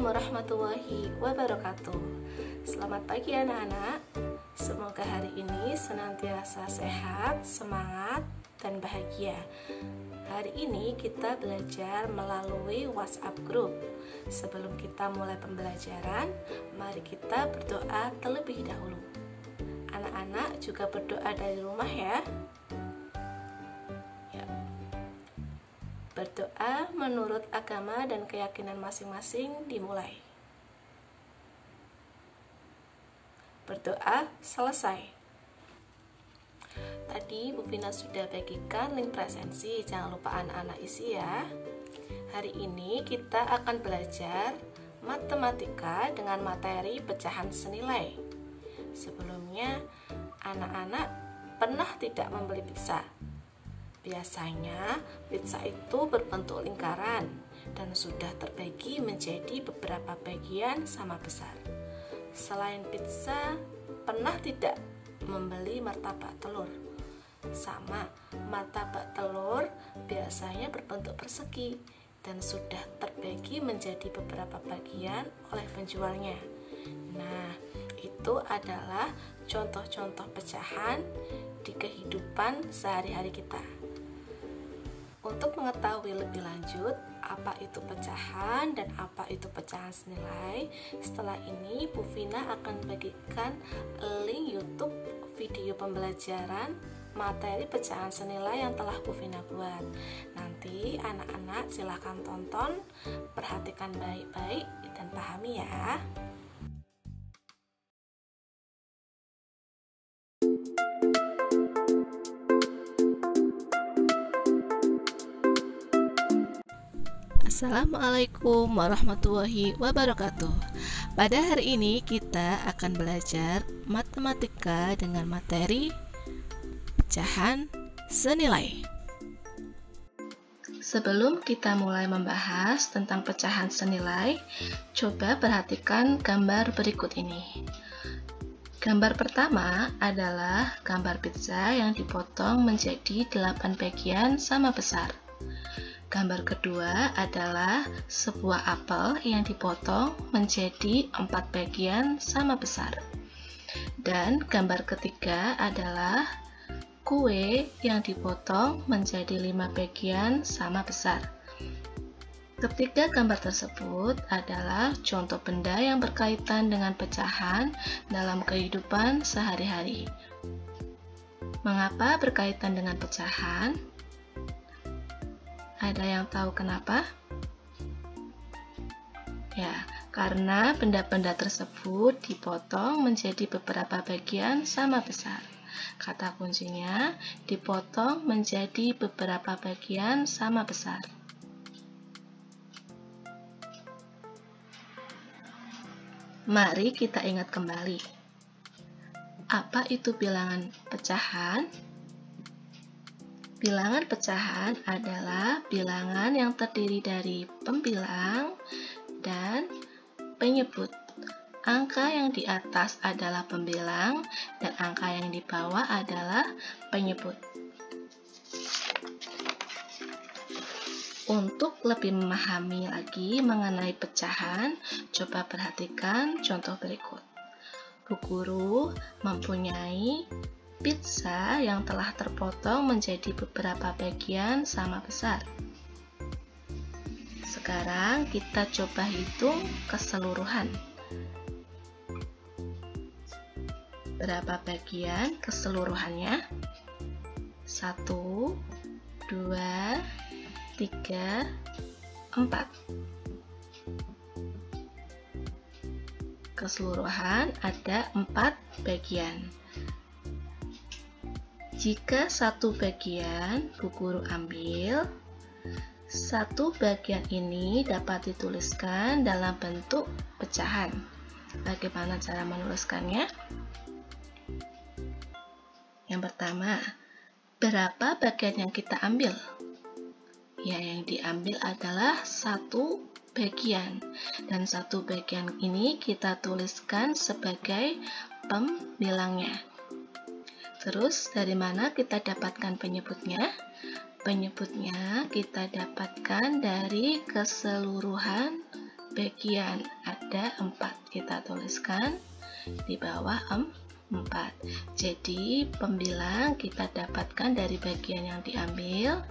warahmatullahi wabarakatuh. Selamat pagi anak-anak. Semoga hari ini senantiasa sehat, semangat, dan bahagia. Hari ini kita belajar melalui WhatsApp group. Sebelum kita mulai pembelajaran, mari kita berdoa terlebih dahulu. Anak-anak juga berdoa dari rumah ya. Berdoa menurut agama dan keyakinan masing-masing dimulai. Berdoa selesai. Tadi Bu Vina sudah bagikan link presensi, jangan lupa anak-anak isi ya. Hari ini kita akan belajar matematika dengan materi pecahan senilai. Sebelumnya, anak-anak pernah tidak membeli pizza? Biasanya pizza itu berbentuk lingkaran dan sudah terbagi menjadi beberapa bagian sama besar. Selain pizza, pernah tidak membeli martabak telur? Sama, martabak telur biasanya berbentuk persegi dan sudah terbagi menjadi beberapa bagian oleh penjualnya. Nah, itu adalah contoh-contoh pecahan di kehidupan sehari-hari kita. Untuk mengetahui lebih lanjut apa itu pecahan dan apa itu pecahan senilai, setelah ini Bu Vina akan bagikan link YouTube video pembelajaran materi pecahan senilai yang telah Bu Vina buat. Nanti anak-anak silahkan tonton, perhatikan baik-baik dan pahami ya. Assalamualaikum warahmatullahi wabarakatuh. Pada hari ini kita akan belajar matematika dengan materi pecahan senilai. Sebelum kita mulai membahas tentang pecahan senilai, coba perhatikan gambar berikut ini. Gambar pertama adalah gambar pizza yang dipotong menjadi 8 bagian sama besar. Gambar kedua adalah sebuah apel yang dipotong menjadi 4 bagian sama besar. Dan gambar ketiga adalah kue yang dipotong menjadi 5 bagian sama besar. Ketiga gambar tersebut adalah contoh benda yang berkaitan dengan pecahan dalam kehidupan sehari-hari. Mengapa berkaitan dengan pecahan? Ada yang tahu kenapa? Ya, karena benda-benda tersebut dipotong menjadi beberapa bagian sama besar. Kata kuncinya dipotong menjadi beberapa bagian sama besar. Mari kita ingat kembali. Apa itu bilangan pecahan? Bilangan pecahan adalah bilangan yang terdiri dari pembilang dan penyebut. Angka yang di atas adalah pembilang dan angka yang di bawah adalah penyebut. Untuk lebih memahami lagi mengenai pecahan, coba perhatikan contoh berikut. Bu Guru mempunyai pizza yang telah terpotong menjadi beberapa bagian sama besar. Sekarang kita coba hitung keseluruhan. Berapa bagian keseluruhannya? 1, 2, 3, 4. Keseluruhan ada 4 bagian. Jika satu bagian Bu Guru ambil, satu bagian ini dapat dituliskan dalam bentuk pecahan. Bagaimana cara menuliskannya? Yang pertama, berapa bagian yang kita ambil? Ya, yang diambil adalah satu bagian. Dan satu bagian ini kita tuliskan sebagai pembilangnya. Terus dari mana kita dapatkan penyebutnya? Penyebutnya kita dapatkan dari keseluruhan bagian, ada 4. Kita tuliskan di bawah 4. Jadi pembilang kita dapatkan dari bagian yang diambil,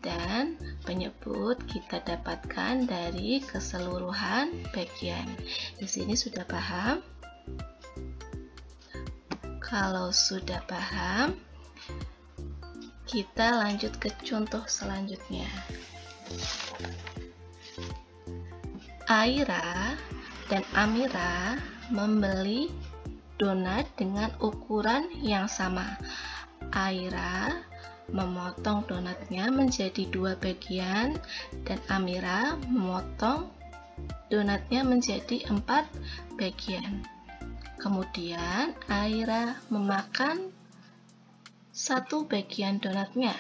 dan penyebut kita dapatkan dari keseluruhan bagian. Di sini sudah paham? Kalau sudah paham, kita lanjut ke contoh selanjutnya. Aira dan Amira membeli donat dengan ukuran yang sama. Aira memotong donatnya menjadi 2 bagian dan Amira memotong donatnya menjadi 4 bagian. Kemudian Aira memakan 1 bagian donatnya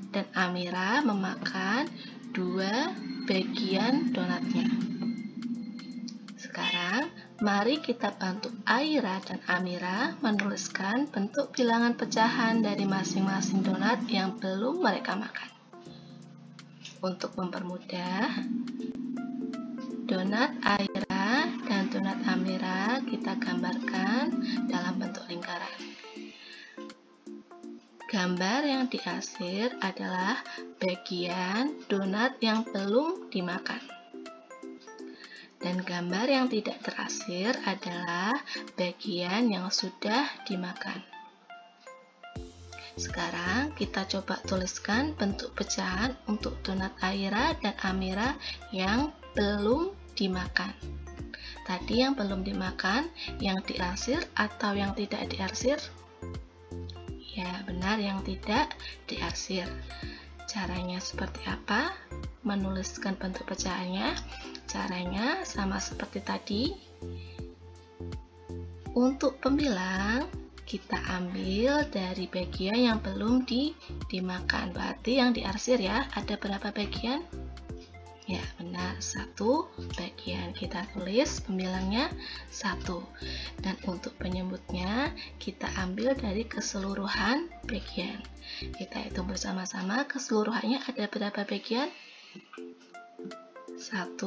dan Amira memakan 2 bagian donatnya. Sekarang mari kita bantu Aira dan Amira menuliskan bentuk bilangan pecahan dari masing-masing donat yang belum mereka makan. Untuk mempermudah, donat Aira dan donat Amira kita gambarkan dalam bentuk lingkaran. Gambar yang diarsir adalah bagian donat yang belum dimakan. Dan gambar yang tidak terarsir adalah bagian yang sudah dimakan. Sekarang kita coba tuliskan bentuk pecahan untuk donat Aira dan Amira yang belum dimakan. Tadi yang belum dimakan, yang diarsir atau yang tidak diarsir? Ya, benar, yang tidak diarsir. Caranya seperti apa? Menuliskan bentuk pecahannya. Caranya sama seperti tadi. Untuk pembilang, kita ambil dari bagian yang belum dimakan. Berarti yang diarsir ya, ada berapa bagian? Ya, benar, 1 bagian. Kita tulis pembilangnya 1. Dan untuk penyebutnya, kita ambil dari keseluruhan bagian. Kita hitung bersama-sama, keseluruhannya ada berapa bagian? 1,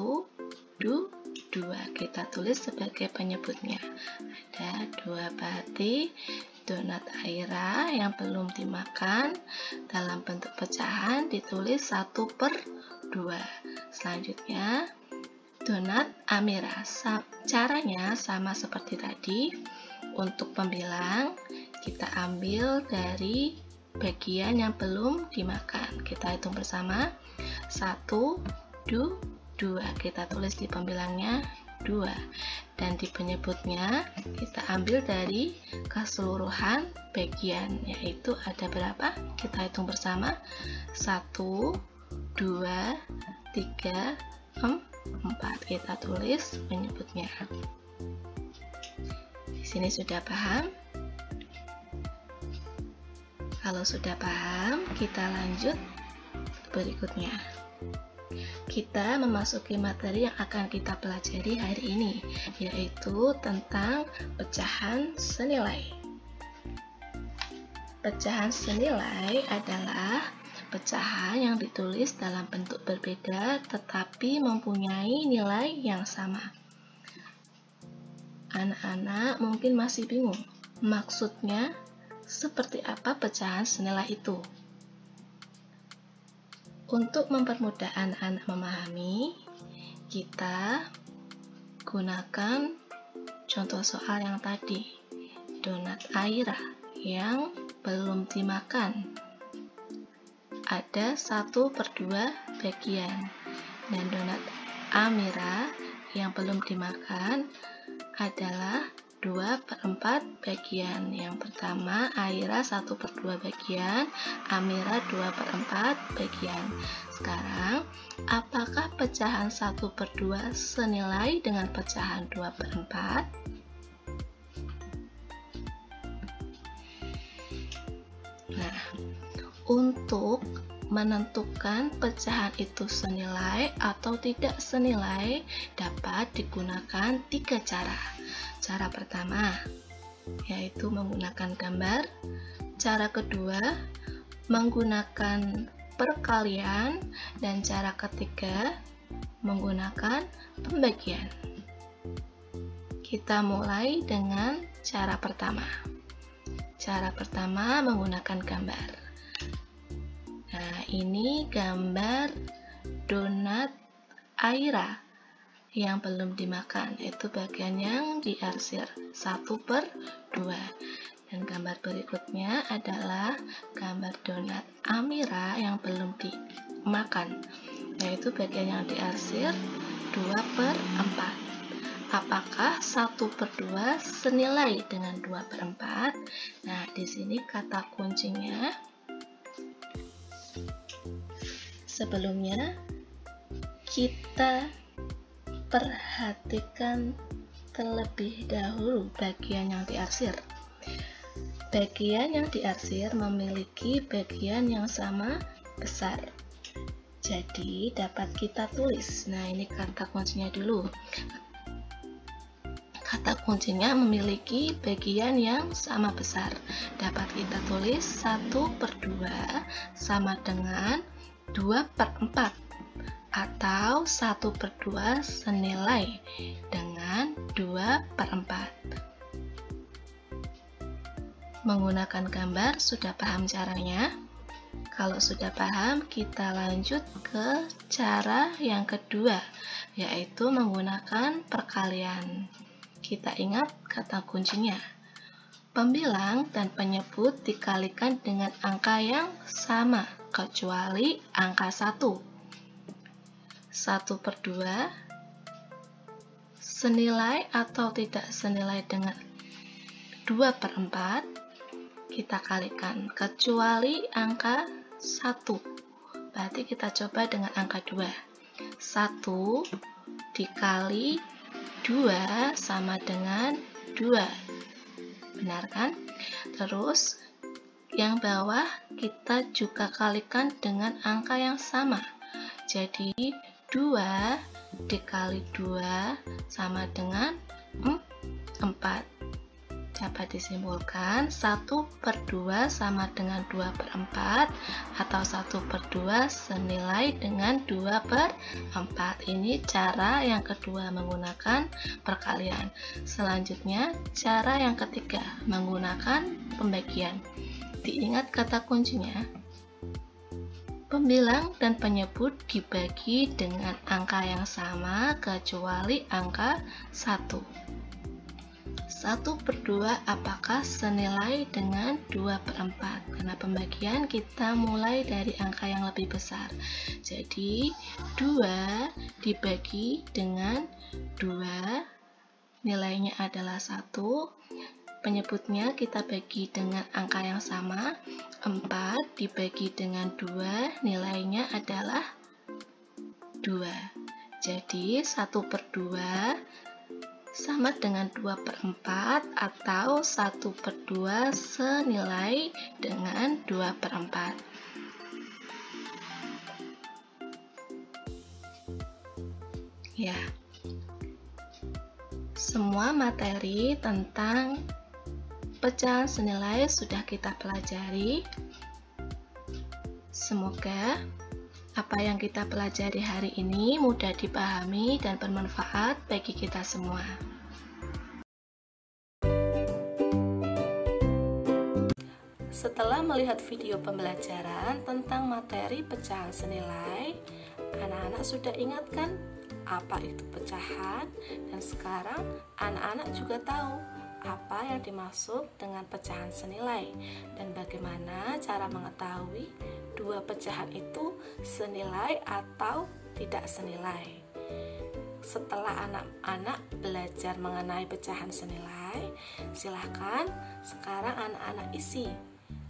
2. Kita tulis sebagai penyebutnya. Ada 2, berarti donat Aira yang belum dimakan dalam bentuk pecahan ditulis 1/2. Selanjutnya, donat Amira. Caranya sama seperti tadi. Untuk pembilang, kita ambil dari bagian yang belum dimakan. Kita hitung bersama. 1, 2. Kita tulis di pembilangnya 2. Dan di penyebutnya, kita ambil dari keseluruhan bagian, yaitu ada berapa? Kita hitung bersama. 1, 2, 3, 4. Kita tulis penyebutnya. Di sini sudah paham? Kalau sudah paham, kita lanjut berikutnya. Kita memasuki materi yang akan kita pelajari hari ini, yaitu tentang pecahan senilai. Pecahan senilai adalah pecahan yang ditulis dalam bentuk berbeda tetapi mempunyai nilai yang sama. Anak-anak mungkin masih bingung, maksudnya seperti apa pecahan senilai itu? Untuk mempermudah anak-anak memahami, kita gunakan contoh soal yang tadi. Donat Aira yang belum dimakan. Ada 1/2 bagian. Dan donat Amira yang belum dimakan adalah 2/4 bagian. Yang pertama, Aira 1/2 bagian, Amira 2/4 bagian. Sekarang, apakah pecahan 1/2 senilai dengan pecahan 2/4? Nah, untuk menentukan pecahan itu senilai atau tidak senilai dapat digunakan 3 cara. Cara pertama yaitu menggunakan gambar. Cara kedua menggunakan perkalian, dan cara ketiga menggunakan pembagian. Kita mulai dengan cara pertama. Cara pertama menggunakan gambar. Nah, ini gambar donat Aira yang belum dimakan, itu bagian yang diarsir 1/2. Dan gambar berikutnya adalah gambar donat Amira yang belum dimakan, yaitu bagian yang diarsir 2/4. Apakah 1/2 senilai dengan 2/4? Nah, di sini kata kuncinya, sebelumnya kita perhatikan terlebih dahulu bagian yang diarsir. Bagian yang diarsir memiliki bagian yang sama besar. Jadi dapat kita tulis. Nah, ini kata kuncinya dulu. Kata kuncinya memiliki bagian yang sama besar. Dapat kita tulis 1/2 sama dengan 2/4 atau 1/2 senilai dengan 2/4. Menggunakan gambar sudah paham caranya? Kalau sudah paham, kita lanjut ke cara yang kedua, yaitu menggunakan perkalian. Kita ingat kata kuncinya. Pembilang dan penyebut dikalikan dengan angka yang sama, kecuali angka 1. 1/2 senilai atau tidak senilai dengan 2/4, kita kalikan, kecuali angka 1. Berarti kita coba dengan angka 2. 1 dikali 2 sama dengan 2. Benar kan? Terus yang bawah kita juga kalikan dengan angka yang sama. Jadi 2 dikali 2 sama dengan 4. Dapat disimpulkan 1/2 sama dengan 2/4 atau 1/2 senilai dengan 2/4. Ini cara yang kedua menggunakan perkalian. Selanjutnya cara yang ketiga menggunakan pembagian. Diingat kata kuncinya. Pembilang dan penyebut dibagi dengan angka yang sama kecuali angka 1. 1/2 apakah senilai dengan 2/4? Karena pembagian kita mulai dari angka yang lebih besar. Jadi 2 dibagi dengan 2, nilainya adalah 1. Penyebutnya kita bagi dengan angka yang sama. 4 dibagi dengan 2, nilainya adalah 2. Jadi 1/2 sama dengan 2/4 atau 1/2 senilai dengan 2/4. Ya, semua materi tentang pecahan senilai sudah kita pelajari. Semoga apa yang kita pelajari hari ini mudah dipahami dan bermanfaat bagi kita semua. Setelah melihat video pembelajaran tentang materi pecahan senilai, anak-anak sudah ingat kan apa itu pecahan? Dan sekarang anak-anak juga tahu apa yang dimaksud dengan pecahan senilai dan bagaimana cara mengetahui dua pecahan itu senilai atau tidak senilai. Setelah anak-anak belajar mengenai pecahan senilai, silahkan sekarang anak-anak isi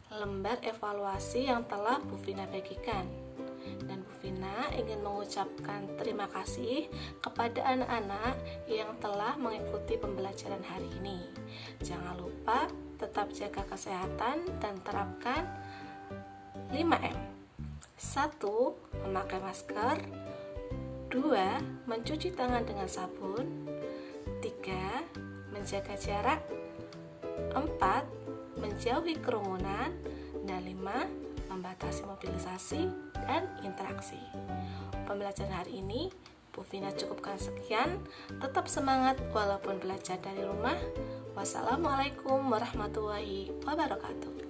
lembar evaluasi yang telah Bu Vina bagikan. Dan Bu Vina ingin mengucapkan terima kasih kepada anak-anak yang telah mengikuti pembelajaran hari ini. Jangan lupa tetap jaga kesehatan dan terapkan 5M. 1. Memakai masker. 2. Mencuci tangan dengan sabun. 3. Menjaga jarak. 4. Menjauhi kerumunan. Dan 5. Membatasi mobilisasi dan interaksi. Pembelajaran hari ini Bu Vina cukupkan sekian. Tetap semangat walaupun belajar dari rumah. Wassalamualaikum warahmatullahi wabarakatuh.